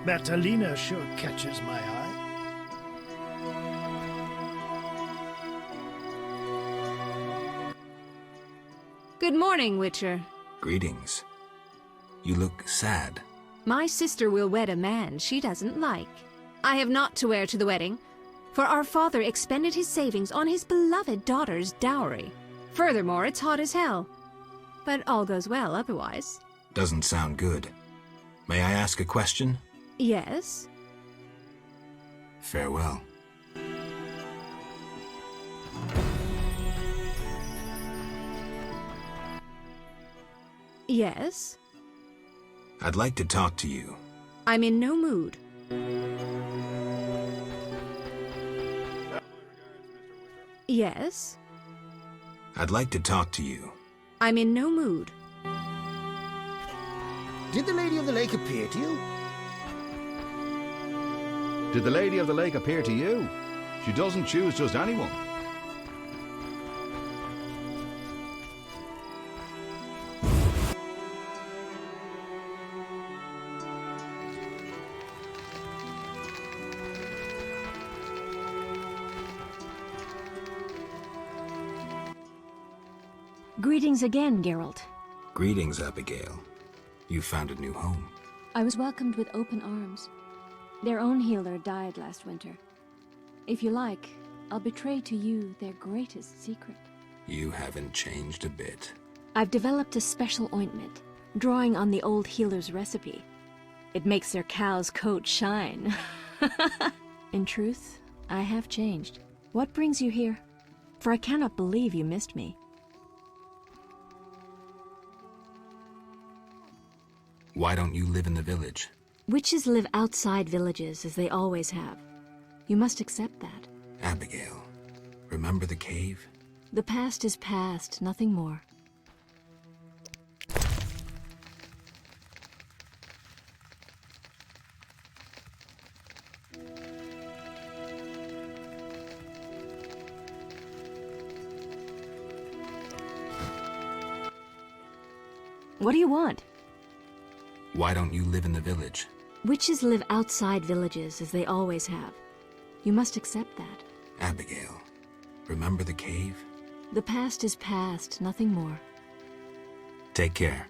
Bertalina sure catches my eye. Good morning, Witcher. Greetings. You look sad. My sister will wed a man she doesn't like. I have naught to wear to the wedding, for our father expended his savings on his beloved daughter's dowry. Furthermore, it's hot as hell. But all goes well otherwise. Doesn't sound good. May I ask a question? Yes? Farewell. Yes? I'd like to talk to you. I'm in no mood. Yes? I'd like to talk to you. I'm in no mood. Did the Lady of the Lake appear to you? Did the Lady of the Lake appear to you? She doesn't choose just anyone. Greetings again, Geralt. Greetings, Abigail. You found a new home. I was welcomed with open arms. Their own healer died last winter. If you like, I'll betray to you their greatest secret. You haven't changed a bit. I've developed a special ointment, drawing on the old healer's recipe. It makes their cow's coat shine. In truth, I have changed. What brings you here? For I cannot believe you missed me. Why don't you live in the village? Witches live outside villages, as they always have. You must accept that. Abigail, remember the cave? The past is past, nothing more. What do you want? Why don't you live in the village? Witches live outside villages, as they always have. You must accept that. Abigail, remember the cave? The past is past, nothing more. Take care.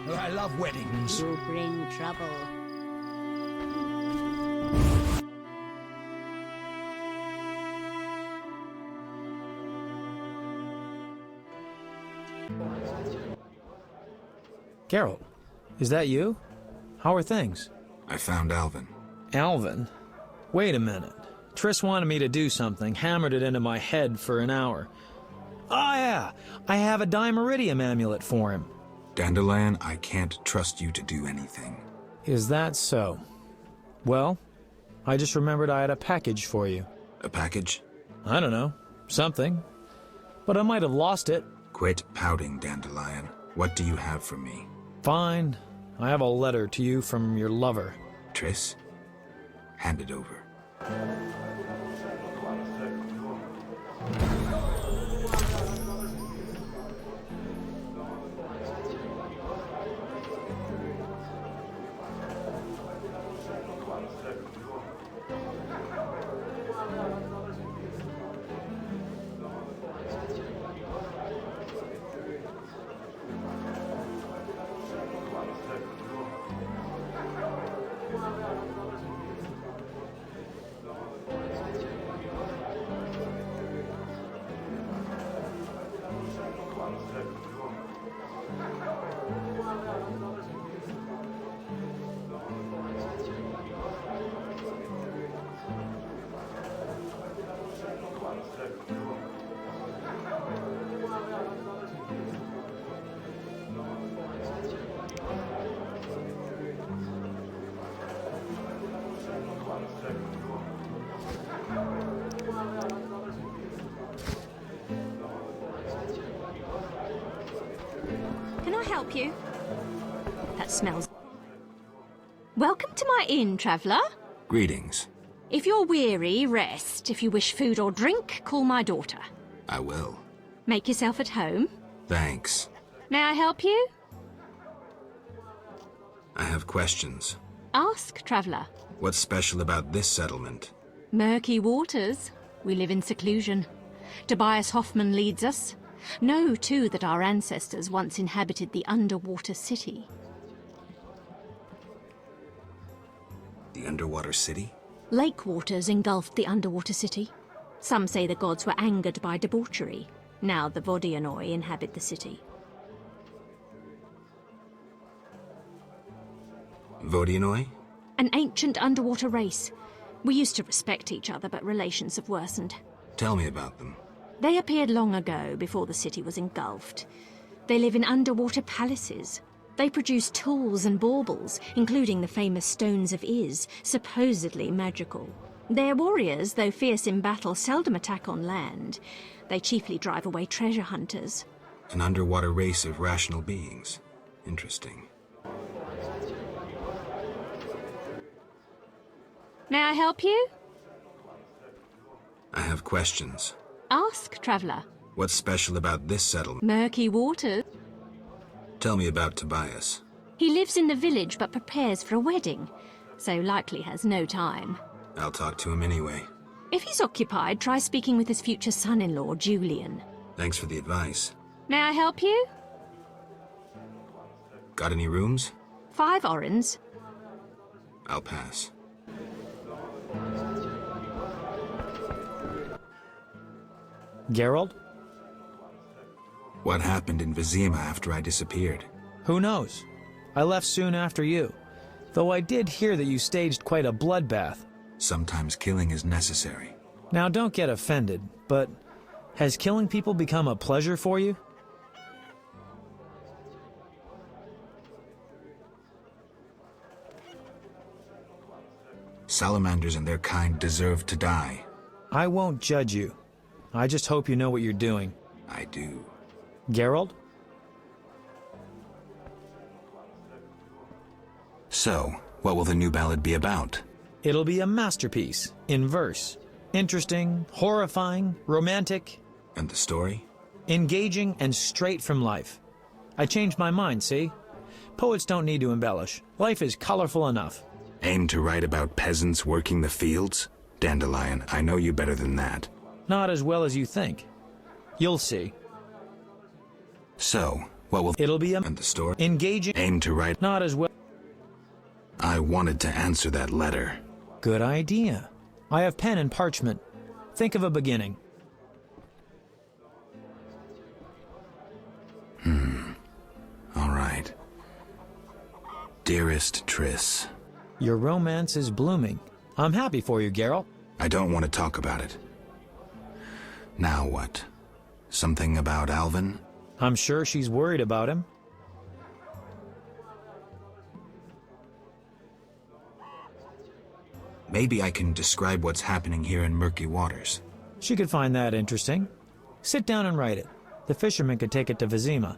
I love weddings. You bring trouble. Geralt, is that you? How are things? I found Alvin. Alvin? Wait a minute. Triss wanted me to do something, hammered it into my head for an hour. Oh yeah, I have a Dimeridium amulet for him. Dandelion, I can't trust you to do anything. Is that so? Well, I just remembered I had a package for you. A package? I don't know. Something. But I might have lost it. Quit pouting, Dandelion. What do you have for me? Fine. I have a letter to you from your lover. Triss? Hand it over. Can I help you? That smells... Welcome to my inn, traveller. Greetings. If you're weary, rest. If you wish food or drink, call my daughter. I will. Make yourself at home. Thanks. May I help you? I have questions. Ask, traveller. What's special about this settlement? Murky waters. We live in seclusion. Tobias Hoffman leads us. Know, too, that our ancestors once inhabited the underwater city. The underwater city? Lake waters engulfed the underwater city. Some say the gods were angered by debauchery. Now the Vodianoi inhabit the city. Vodianoi? An ancient underwater race. We used to respect each other, but relations have worsened. Tell me about them. They appeared long ago, before the city was engulfed. They live in underwater palaces. They produce tools and baubles, including the famous Stones of Iz, supposedly magical. Their warriors, though fierce in battle, seldom attack on land. They chiefly drive away treasure hunters. An underwater race of rational beings. Interesting. May I help you? I have questions. Ask, traveller. What's special about this settlement? Murky waters. Tell me about Tobias. He lives in the village but prepares for a wedding, so likely has no time. I'll talk to him anyway. If he's occupied, try speaking with his future son-in-law, Julian. Thanks for the advice. May I help you? Got any rooms? 5 orens. I'll pass. Geralt? What happened in Vizima after I disappeared? Who knows? I left soon after you. Though I did hear that you staged quite a bloodbath. Sometimes killing is necessary. Now don't get offended, but has killing people become a pleasure for you? Salamanders and their kind deserve to die. I won't judge you. I just hope you know what you're doing. I do. Geralt? So, what will the new ballad be about? It'll be a masterpiece, in verse. Interesting, horrifying, romantic. And the story? Engaging and straight from life. I changed my mind, see? Poets don't need to embellish. Life is colorful enough. Aim to write about peasants working the fields? Dandelion, I know you better than that. Not as well as you think. You'll see. So, what will It'll be and the story engaging. aim to write? Not as well. I wanted to answer that letter. Good idea. I have pen and parchment. Think of a beginning. All right. Dearest Triss, Your romance is blooming. I'm happy for you, Geralt. I don't want to talk about it. Now what? Something about Alvin? I'm sure she's worried about him. Maybe I can describe what's happening here in Murky Waters. She could find that interesting. Sit down and write it. The fisherman could take it to Vizima.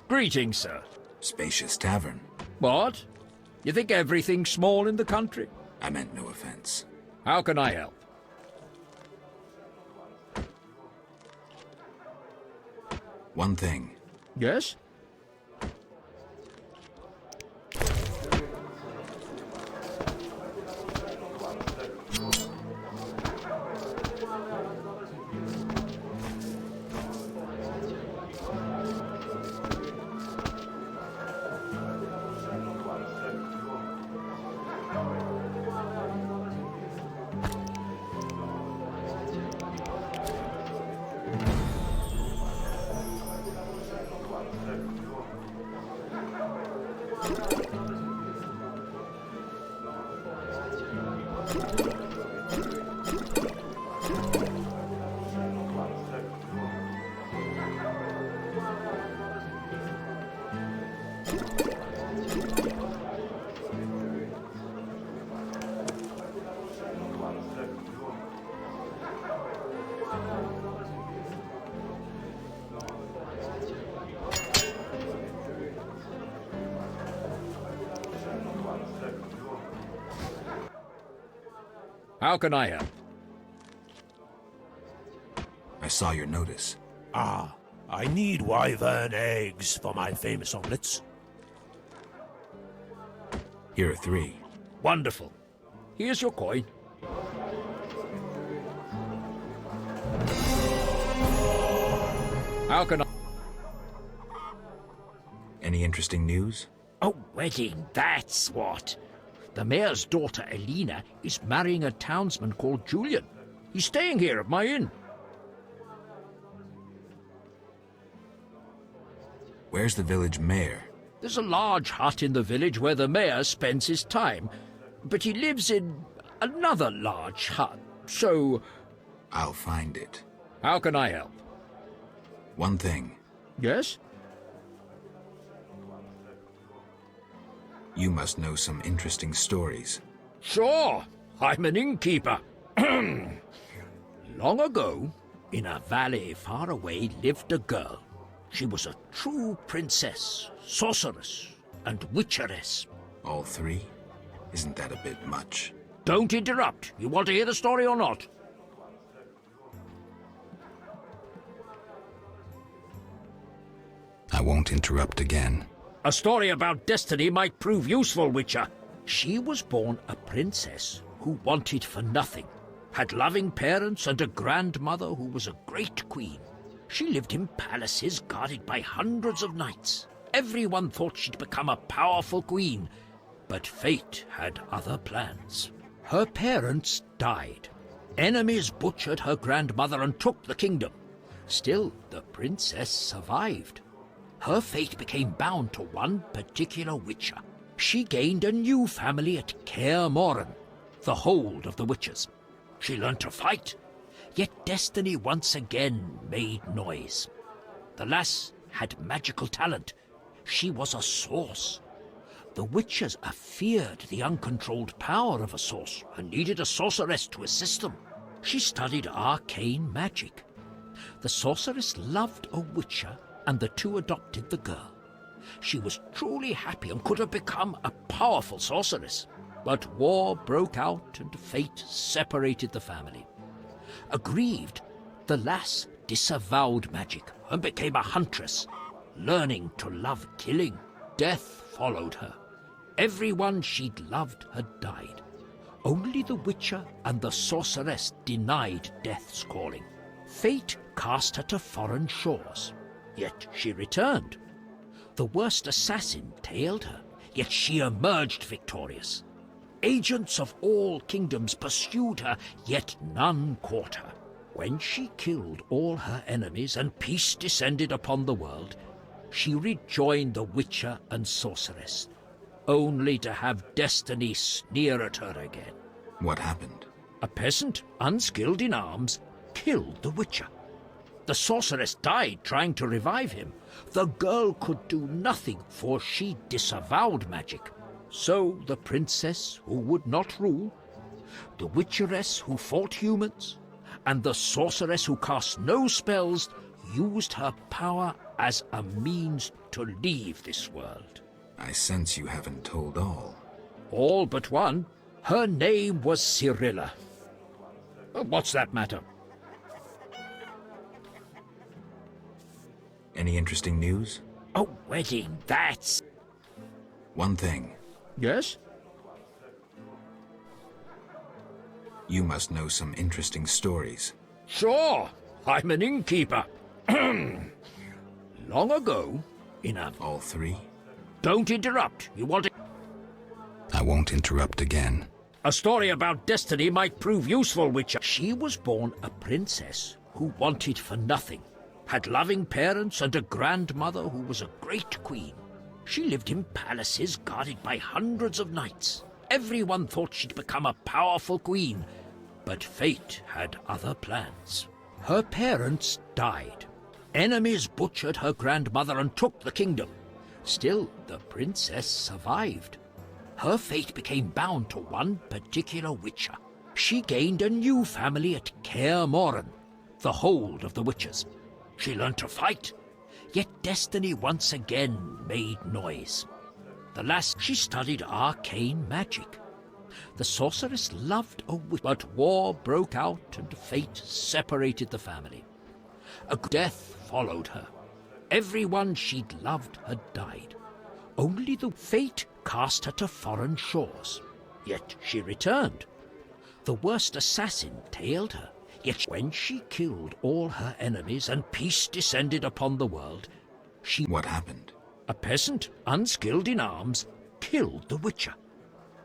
Greetings, sir. Spacious tavern. What? You think everything's small in the country? I meant no offense. How can I help? One thing. Yes? How can I help? I saw your notice. Ah, I need wyvern eggs for my famous omelets. Here are 3. Wonderful. Here's your coin. How can I... Any interesting news? A wedding, that's what. The mayor's daughter, Elena, is marrying a townsman called Julian. He's staying here at my inn. Where's the village mayor? There's a large hut in the village where the mayor spends his time, but he lives in another large hut, so... I'll find it. How can I help? One thing. Yes? You must know some interesting stories. Sure, I'm an innkeeper. Long ago, in a valley far away lived a girl. She was a true princess, sorceress, and witcheress. All 3? Isn't that a bit much? Don't interrupt. You want to hear the story or not? I won't interrupt again. A story about destiny might prove useful, Witcher. She was born a princess who wanted for nothing, had loving parents and a grandmother who was a great queen. She lived in palaces guarded by hundreds of knights. Everyone thought she'd become a powerful queen, but fate had other plans. Her parents died. Enemies butchered her grandmother and took the kingdom. Still, the princess survived. Her fate became bound to one particular witcher. She gained a new family at Kaer Morhen, the hold of the witches. She learned to fight, yet destiny once again made noise. The lass had magical talent. She was a source. The witches feared the uncontrolled power of a source and needed a sorceress to assist them. She studied arcane magic. The sorceress loved a witcher, and the two adopted the girl. She was truly happy and could have become a powerful sorceress. But war broke out and fate separated the family. Aggrieved, the lass disavowed magic and became a huntress, learning to love killing. Death followed her. Everyone she'd loved had died. Only the witcher and the sorceress denied death's calling. Fate cast her to foreign shores, yet she returned. The worst assassin tailed her, yet she emerged victorious. Agents of all kingdoms pursued her, yet none caught her. When she killed all her enemies and peace descended upon the world, she rejoined the witcher and sorceress, only to have destiny sneer at her again. What happened? A peasant, unskilled in arms, killed the witcher. The sorceress died trying to revive him. The girl could do nothing, for she disavowed magic. So the princess who would not rule, the witcheress who fought humans, and the sorceress who cast no spells used her power as a means to leave this world. I sense you haven't told all. All but one. Her name was Cyrilla. What's that matter? Any interesting news? A wedding, that's... One thing. Yes? You must know some interesting stories. Sure, I'm an innkeeper. Long ago, in a... All three? Don't interrupt. You want to... I won't interrupt again. A story about destiny might prove useful, Witcher. She was born a princess who wanted for nothing, had loving parents and a grandmother who was a great queen. She lived in palaces guarded by hundreds of knights. Everyone thought she'd become a powerful queen, but fate had other plans. Her parents died. Enemies butchered her grandmother and took the kingdom. Still, the princess survived. Her fate became bound to one particular witcher. She gained a new family at Kaer Morhen, the hold of the witches. She learned to fight, yet destiny once again made noise. The lass, she studied arcane magic. The sorceress loved a witch, but war broke out and fate separated the family. A death followed her. Everyone she'd loved had died. Only the fate cast her to foreign shores, yet she returned. The worst assassin tailed her, yet when she killed all her enemies and peace descended upon the world, she... What happened? A peasant, unskilled in arms, killed the witcher.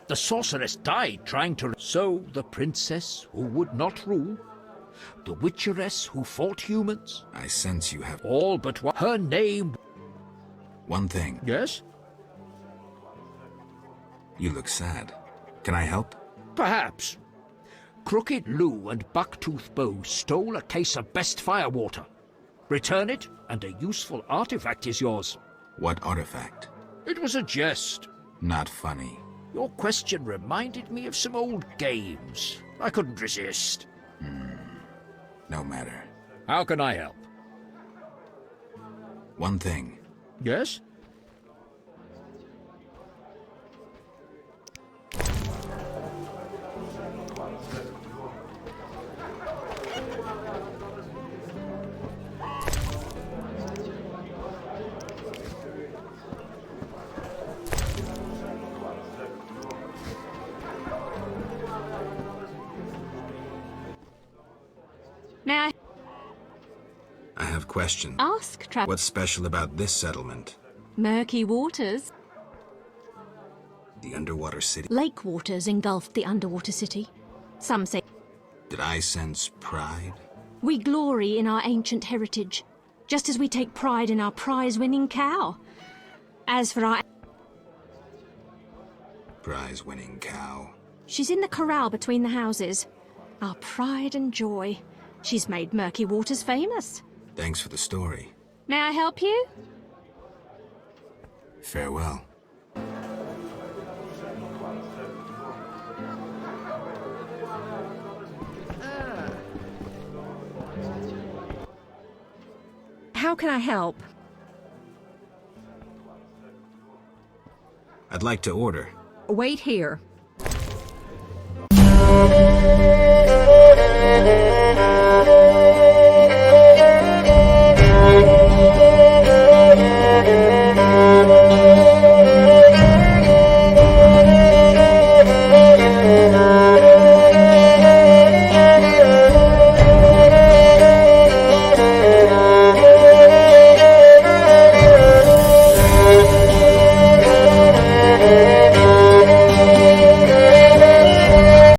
The sorceress died trying to... So the princess who would not rule, the witcheress who fought humans... I sense you have... All but one. Her name... One thing. Yes? You look sad. Can I help? Perhaps. Crooked Lou and Bucktooth Bow stole a case of best firewater. Return it, and a useful artifact is yours. What artifact? It was a jest. Not funny. Your question reminded me of some old games. I couldn't resist. No matter. How can I help? One thing. Yes? May I I have questions. Ask, What's special about this settlement? Murky waters. The underwater city? Lake waters engulfed the underwater city. Some say Did I sense pride? we glory in our ancient heritage, just as we take pride in our prize-winning cow. As for our... Prize-winning cow. She's in the corral between the houses. Our pride and joy. She's made Murky Waters famous. Thanks for the story. may I help you? Farewell. How can I help? I'd like to order. Wait here.